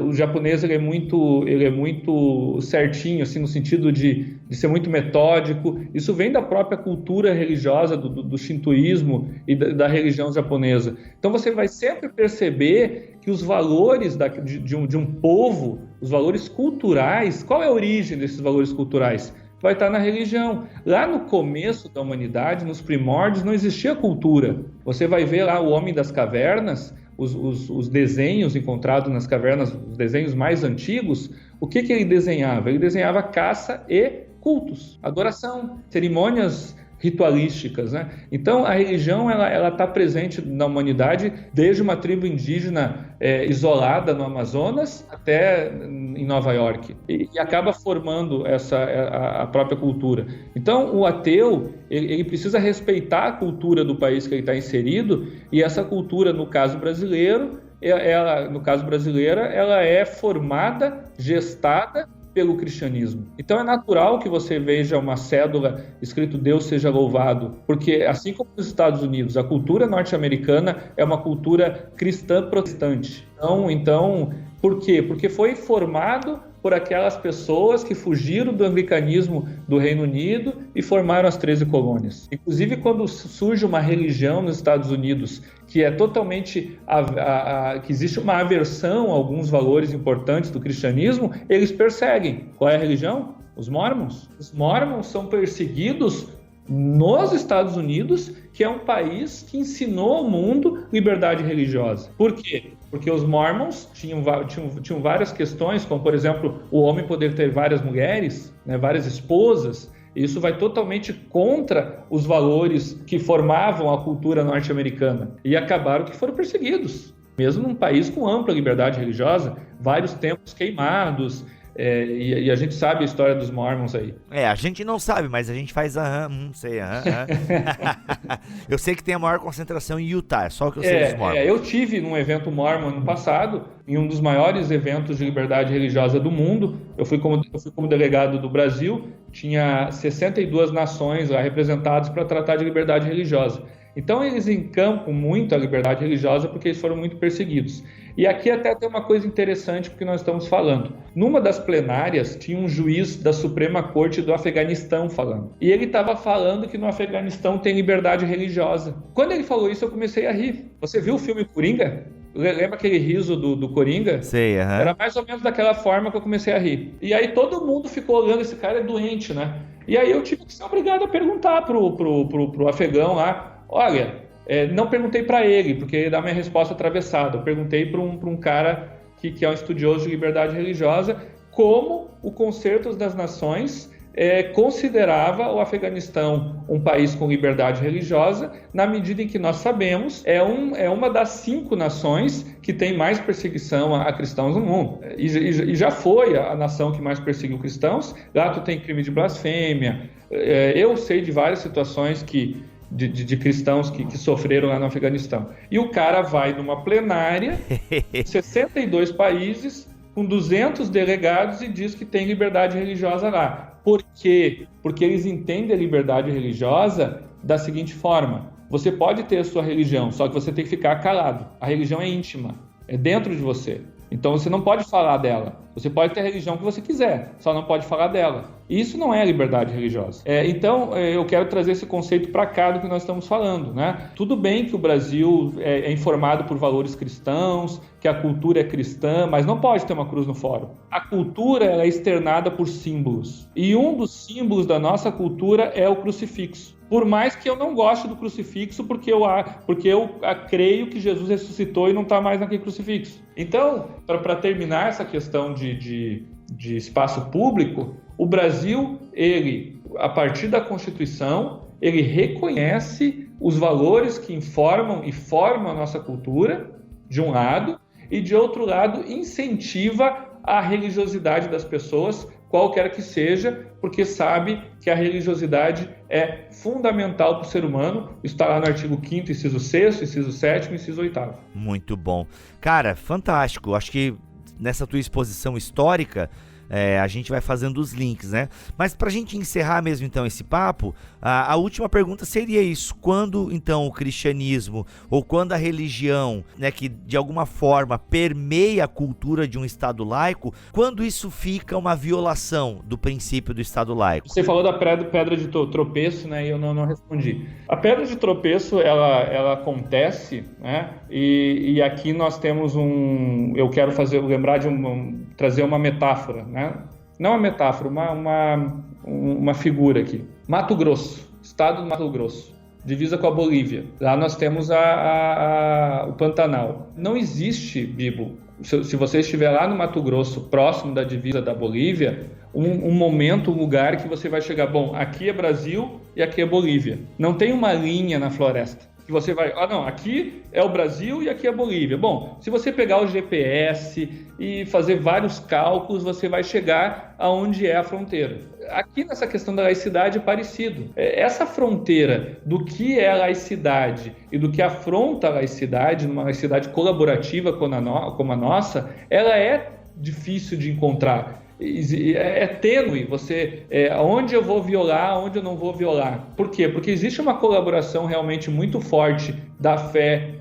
o japonês ele é muito certinho, assim, no sentido de ser muito metódico. Isso vem da própria cultura religiosa do shintoísmo e da religião japonesa. Então você vai sempre perceber que os valores de um povo, os valores culturais, qual é a origem desses valores culturais? Vai estar na religião. Lá no começo da humanidade, nos primórdios, não existia cultura. Você vai ver lá o homem das cavernas, os desenhos encontrados nas cavernas, os desenhos mais antigos. O que ele desenhava? Ele desenhava caça e cultos, adoração, cerimônias ritualísticas, né? Então a religião ela está presente na humanidade desde uma tribo indígena isolada no Amazonas até em Nova York, e acaba formando a própria cultura. Então o ateu ele precisa respeitar a cultura do país que ele está inserido, e essa cultura, no caso brasileiro, ela é formada, gestada pelo cristianismo. Então é natural que você veja uma cédula escrito Deus seja louvado, porque assim como nos Estados Unidos, a cultura norte-americana é uma cultura cristã protestante. Então, por quê? Porque foi formado por aquelas pessoas que fugiram do anglicanismo do Reino Unido e formaram as 13 colônias. Inclusive, quando surge uma religião nos Estados Unidos que é totalmente que existe uma aversão a alguns valores importantes do cristianismo, eles perseguem. Qual é a religião? Os Mormons. Os Mormons são perseguidos nos Estados Unidos, que é um país que ensinou ao mundo liberdade religiosa. Por quê? Porque os Mormons tinham várias questões, como, por exemplo, o homem poder ter várias mulheres, né, várias esposas. Isso vai totalmente contra os valores que formavam a cultura norte-americana. E acabaram que foram perseguidos, mesmo num país com ampla liberdade religiosa, vários templos queimados. E a gente sabe a história dos Mormons aí. A gente não sabe, mas a gente faz sei. Eu sei que tem a maior concentração em Utah, só que eu sei dos Mormons. Eu tive num evento Mormon no passado, em um dos maiores eventos de liberdade religiosa do mundo. Eu fui como delegado do Brasil, tinha 62 nações lá representadas para tratar de liberdade religiosa. Então eles encampam muito a liberdade religiosa porque eles foram muito perseguidos. E aqui até tem uma coisa interessante porque nós estamos falando. Numa das plenárias tinha um juiz da Suprema Corte do Afeganistão falando. E ele estava falando que no Afeganistão tem liberdade religiosa. Quando ele falou isso, eu comecei a rir. Você viu o filme Coringa? Lembra aquele riso do Coringa? Sei, Era mais ou menos daquela forma que eu comecei a rir. E aí todo mundo ficou olhando, esse cara é doente, né? E aí eu tive que ser obrigado a perguntar pro afegão lá, olha... não perguntei para ele, porque ele dá minha resposta atravessada. Eu perguntei para um cara que é um estudioso de liberdade religiosa como o Concerto das Nações considerava o Afeganistão um país com liberdade religiosa, na medida em que nós sabemos é uma das 5 nações que tem mais perseguição a cristãos no mundo. E já foi a nação que mais perseguiu cristãos. Lá tu tem crime de blasfêmia. Eu sei de várias situações de cristãos que sofreram lá no Afeganistão. E o cara vai numa plenária, 62 países, com 200 delegados, e diz que tem liberdade religiosa lá. Por quê? Porque eles entendem a liberdade religiosa da seguinte forma: você pode ter a sua religião, só que você tem que ficar calado. A religião é íntima, é dentro de você. Então você não pode falar dela. Você pode ter a religião que você quiser, só não pode falar dela. Isso não é liberdade religiosa. Então eu quero trazer esse conceito para cá do que nós estamos falando, né? Tudo bem que o Brasil é informado por valores cristãos, que a cultura é cristã, mas não pode ter uma cruz no fórum. A cultura é externada por símbolos. E um dos símbolos da nossa cultura é o crucifixo. Por mais que eu não goste do crucifixo, porque eu creio que Jesus ressuscitou e não está mais naquele crucifixo. Então, para terminar essa questão de espaço público, o Brasil, ele, a partir da Constituição, ele reconhece os valores que informam e formam a nossa cultura, de um lado, e de outro lado, incentiva a religiosidade das pessoas, qualquer que seja, porque sabe que a religiosidade é fundamental para o ser humano. Está lá no artigo 5º, inciso 6º, inciso 7º, inciso 8º. Muito bom. Cara, fantástico. Acho que nessa tua exposição histórica, a gente vai fazendo os links, né? Mas pra gente encerrar mesmo então esse papo, a última pergunta seria isso: quando então o cristianismo, ou quando a religião, né, que de alguma forma permeia a cultura de um Estado laico, quando isso fica uma violação do princípio do Estado laico? Você falou da pedra de tropeço, né? E eu não respondi. A pedra de tropeço, ela acontece, né? E aqui nós temos eu quero trazer uma metáfora, né? Não uma metáfora, uma figura aqui. Mato Grosso, estado do Mato Grosso, divisa com a Bolívia. Lá nós temos o Pantanal. Não existe, Bibo, se você estiver lá no Mato Grosso, próximo da divisa da Bolívia, um momento, um lugar que você vai chegar, bom, aqui é Brasil e aqui é Bolívia. Não tem uma linha na floresta que você vai, não, aqui é o Brasil e aqui é a Bolívia. Bom, se você pegar o GPS e fazer vários cálculos, você vai chegar aonde é a fronteira. Aqui nessa questão da laicidade é parecido. Essa fronteira do que é a laicidade e do que afronta a laicidade, numa laicidade colaborativa como a nossa, ela é difícil de encontrar. É tênue, onde eu vou violar, onde eu não vou violar. Por quê? Porque existe uma colaboração realmente muito forte da fé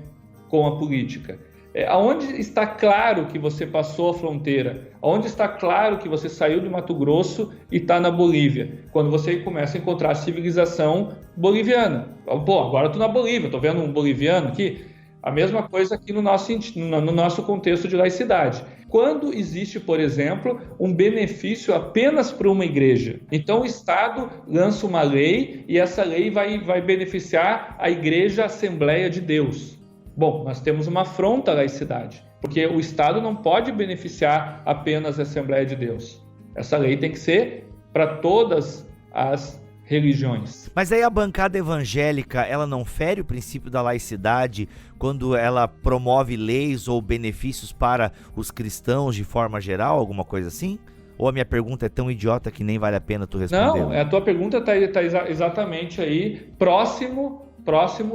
com a política. Aonde está claro que você passou a fronteira? Aonde está claro que você saiu do Mato Grosso e está na Bolívia? Quando você começa a encontrar a civilização boliviana. Pô, agora eu estou na Bolívia, estou vendo um boliviano aqui. A mesma coisa aqui no nosso contexto de laicidade. Quando existe, por exemplo, um benefício apenas para uma igreja. Então o Estado lança uma lei e essa lei vai beneficiar a Igreja Assembleia de Deus. Bom, nós temos uma afronta à laicidade, porque o Estado não pode beneficiar apenas a Assembleia de Deus. Essa lei tem que ser para todas as religiões. Mas aí a bancada evangélica, ela não fere o princípio da laicidade quando ela promove leis ou benefícios para os cristãos de forma geral, alguma coisa assim? Ou a minha pergunta é tão idiota que nem vale a pena tu responder? Não, a tua pergunta está exatamente aí, próximo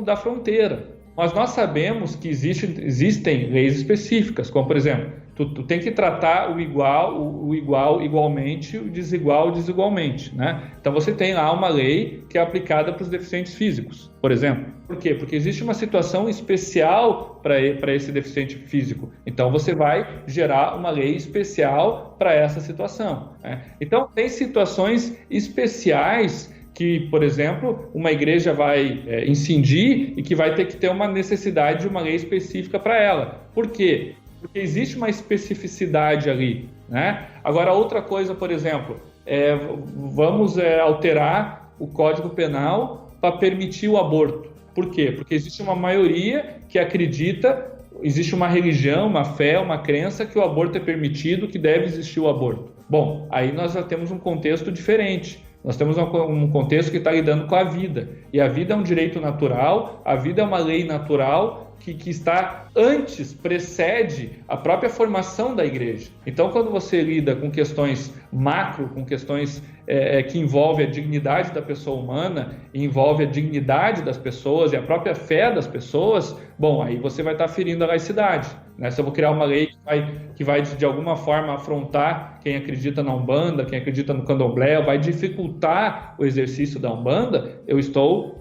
da fronteira. Mas nós sabemos que existem leis específicas, como por exemplo, tu tem que tratar o igual igualmente, o desigual desigualmente, né? Então você tem lá uma lei que é aplicada para os deficientes físicos, por exemplo. Por quê? Porque existe uma situação especial para esse deficiente físico. Então você vai gerar uma lei especial para essa situação, né? Então tem situações especiais que, por exemplo, uma igreja vai incidir e que vai ter que ter uma necessidade de uma lei específica para ela. Por quê? Porque existe uma especificidade ali, né? Agora, outra coisa, por exemplo, vamos alterar o Código Penal para permitir o aborto. Por quê? Porque existe uma maioria que acredita, existe uma religião, uma fé, uma crença que o aborto é permitido, que deve existir o aborto. Bom, aí nós já temos um contexto diferente. Nós temos um contexto que está lidando com a vida. E a vida é um direito natural, a vida é uma lei natural que precede a própria formação da igreja. Então, quando você lida com questões macro, com questões que envolvem a dignidade da pessoa humana, envolve a dignidade das pessoas e a própria fé das pessoas, bom, aí você vai estar ferindo a laicidade, né? Se eu vou criar uma lei que vai de alguma forma afrontar quem acredita na Umbanda, quem acredita no Candomblé, vai dificultar o exercício da Umbanda, eu estou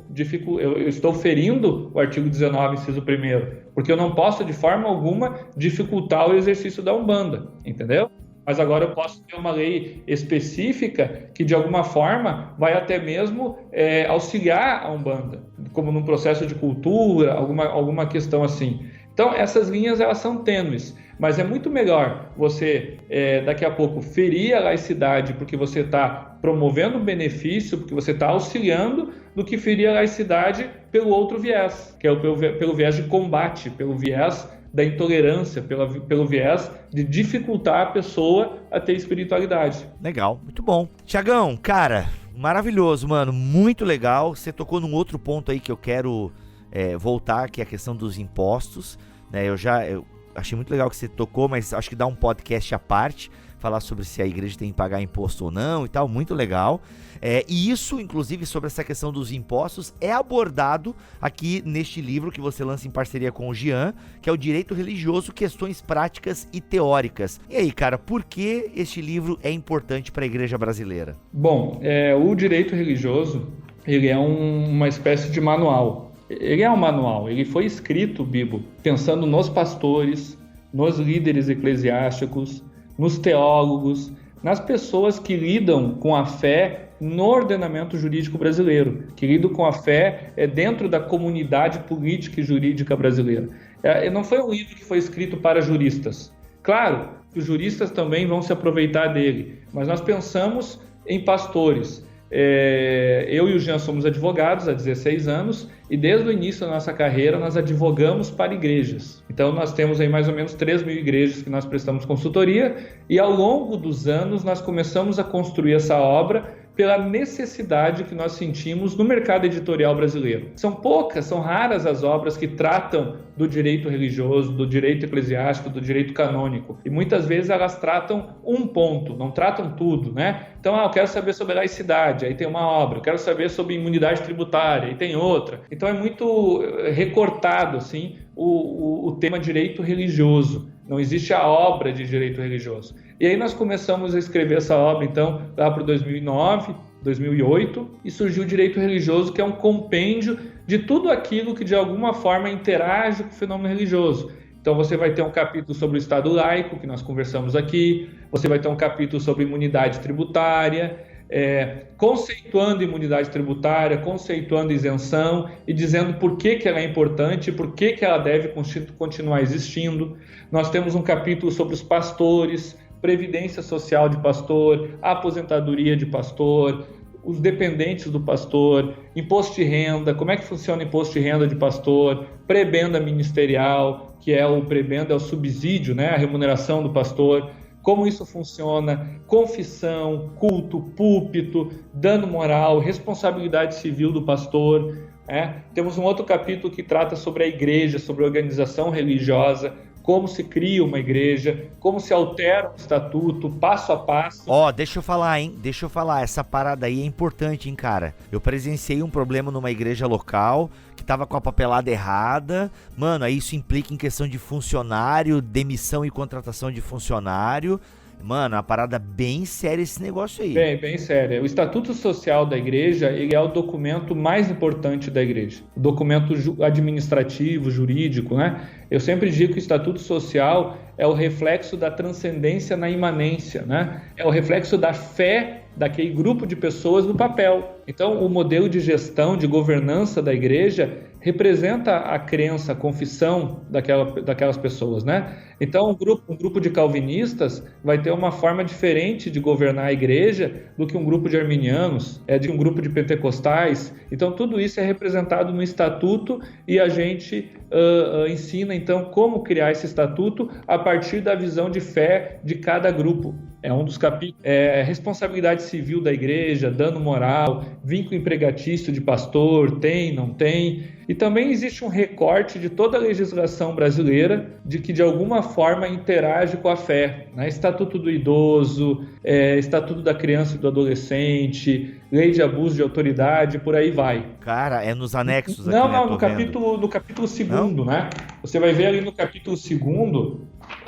ferindo o artigo 19, inciso 1º, porque eu não posso de forma alguma dificultar o exercício da Umbanda, entendeu? Mas agora eu posso ter uma lei específica que de alguma forma vai até mesmo auxiliar a Umbanda, como num processo de cultura, alguma questão assim. Então essas linhas elas são tênues, Mas é muito melhor você, daqui a pouco, ferir a laicidade porque você está promovendo um benefício, porque você está auxiliando, do que ferir a laicidade pelo outro viés, que é pelo viés de combate, pelo viés da intolerância, pelo viés de dificultar a pessoa a ter espiritualidade. Legal, muito bom. Tiagão, cara, maravilhoso, mano, muito legal. Você tocou num outro ponto aí que eu quero voltar, que é a questão dos impostos, né? Eu achei muito legal que você tocou, mas acho que dá um podcast à parte, falar sobre se a igreja tem que pagar imposto ou não e tal, muito legal. E isso, inclusive, sobre essa questão dos impostos, é abordado aqui neste livro que você lança em parceria com o Jean, que é o Direito Religioso, Questões Práticas e Teóricas. E aí, cara, por que este livro é importante para a igreja brasileira? Bom, o direito religioso, ele é uma espécie de manual. Ele é um manual, ele foi escrito, Bibo, pensando nos pastores, nos líderes eclesiásticos, nos teólogos, nas pessoas que lidam com a fé no ordenamento jurídico brasileiro, que lidam com a fé dentro da comunidade política e jurídica brasileira. Não foi um livro que foi escrito para juristas. Claro que os juristas também vão se aproveitar dele, mas nós pensamos em pastores. Eu e o Jean somos advogados há 16 anos e desde o início da nossa carreira nós advogamos para igrejas. Então nós temos aí mais ou menos 3.000 igrejas que nós prestamos consultoria e ao longo dos anos nós começamos a construir essa obra pela necessidade que nós sentimos no mercado editorial brasileiro. São raras as obras que tratam do direito religioso, do direito eclesiástico, do direito canônico. E muitas vezes elas tratam um ponto, não tratam tudo, né? Então, eu quero saber sobre laicidade, aí tem uma obra. Eu quero saber sobre imunidade tributária, aí tem outra. Então, é muito recortado, assim, o tema direito religioso. Não existe a obra de direito religioso. E aí nós começamos a escrever essa obra, então, lá para 2009, 2008, e surgiu o direito religioso, que é um compêndio de tudo aquilo que de alguma forma interage com o fenômeno religioso. Então você vai ter um capítulo sobre o Estado laico, que nós conversamos aqui, você vai ter um capítulo sobre imunidade tributária, conceituando imunidade tributária, conceituando isenção e dizendo por que ela é importante e por que ela deve continuar existindo. Nós temos um capítulo sobre os pastores, previdência social de pastor, aposentadoria de pastor, os dependentes do pastor, imposto de renda, como é que funciona o imposto de renda de pastor, prebenda ministerial, que o prebenda é o subsídio, né, a remuneração do pastor, como isso funciona, confissão, culto, púlpito, dano moral, responsabilidade civil do pastor. Temos um outro capítulo que trata sobre a igreja, sobre a organização religiosa, como se cria uma igreja, como se altera o estatuto, passo a passo. Deixa eu falar, hein? Essa parada aí é importante, hein, cara? Eu presenciei um problema numa igreja local que tava com a papelada errada. Mano, aí isso implica em questão de funcionário, demissão e contratação de funcionário. Mano, uma parada bem séria esse negócio aí. Bem séria. O Estatuto Social da Igreja, ele é o documento mais importante da Igreja. O documento administrativo, jurídico, né? Eu sempre digo que o Estatuto Social é o reflexo da transcendência na imanência, né? É o reflexo da fé daquele grupo de pessoas no papel. Então, o modelo de gestão, de governança da Igreja representa a crença, a confissão daquelas pessoas, né? Então, um grupo de calvinistas vai ter uma forma diferente de governar a igreja do que um grupo de arminianos, de um grupo de pentecostais. Então, tudo isso é representado no estatuto e a gente ensina, então, como criar esse estatuto a partir da visão de fé de cada grupo. É um dos capítulos. Responsabilidade civil da igreja, dano moral, vínculo empregatício de pastor, tem, não tem. E também existe um recorte de toda a legislação brasileira de que de alguma forma interage com a fé, né? Estatuto do idoso, Estatuto da criança e do adolescente, lei de abuso de autoridade, por aí vai. Cara, é nos anexos aqui, Não, né? no capítulo 2º, né? Você vai ver ali no capítulo 2º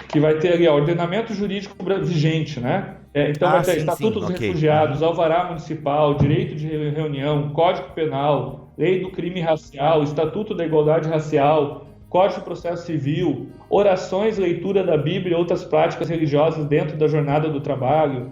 que vai ter ali ordenamento jurídico vigente, né? Então vai ter Estatuto dos Refugiados, Alvará Municipal, Direito de Reunião, Código Penal, Lei do Crime Racial, Estatuto da Igualdade Racial, Código de Processo Civil, orações, leitura da Bíblia e outras práticas religiosas dentro da jornada de trabalho,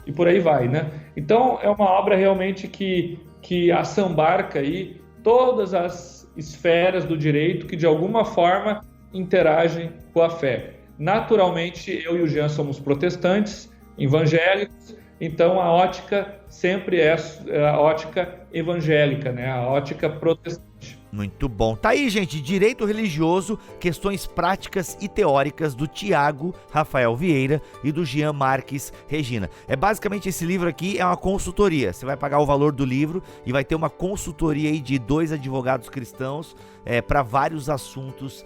e por aí vai, né? Então é uma obra realmente que assambarca aí todas as esferas do direito que de alguma forma interagem com a fé. Naturalmente, eu e o Jean somos protestantes, evangélicos, então a ótica sempre é a ótica evangélica, né? A ótica protestante. Muito bom. Tá aí, gente, Direito Religioso, Questões Práticas e Teóricas, do Tiago Rafael Vieira e do Jean Marques Regina. Basicamente, esse livro aqui é uma consultoria. Você vai pagar o valor do livro e vai ter uma consultoria aí de 2 advogados cristãos para vários assuntos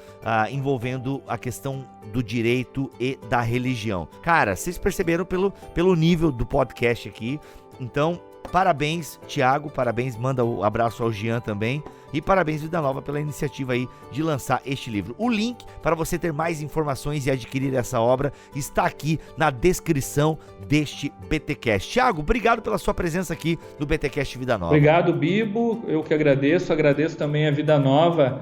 envolvendo a questão do direito e da religião. Cara, vocês perceberam pelo nível do podcast aqui. Então, parabéns, Tiago, parabéns, manda um abraço ao Jean também, e parabéns, Vida Nova, pela iniciativa aí de lançar este livro. O link para você ter mais informações e adquirir essa obra está aqui na descrição deste BTcast. Tiago, obrigado pela sua presença aqui no BTcast Vida Nova. Obrigado, Bibo, eu que agradeço também a Vida Nova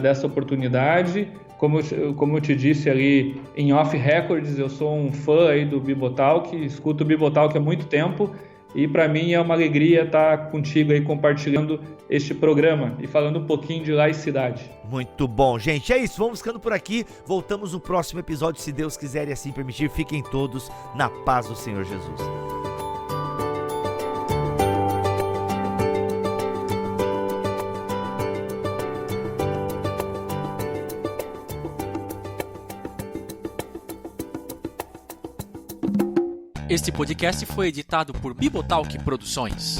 dessa oportunidade. Como eu te disse ali em Off Records, eu sou um fã aí do Bibotalk, escuto o Bibotalk há muito tempo, e para mim é uma alegria estar contigo aí compartilhando este programa e falando um pouquinho de laicidade. Muito bom, gente. É isso, vamos ficando por aqui. Voltamos no próximo episódio, se Deus quiser e assim permitir. Fiquem todos na paz do Senhor Jesus. Este podcast foi editado por Bibotalk Produções.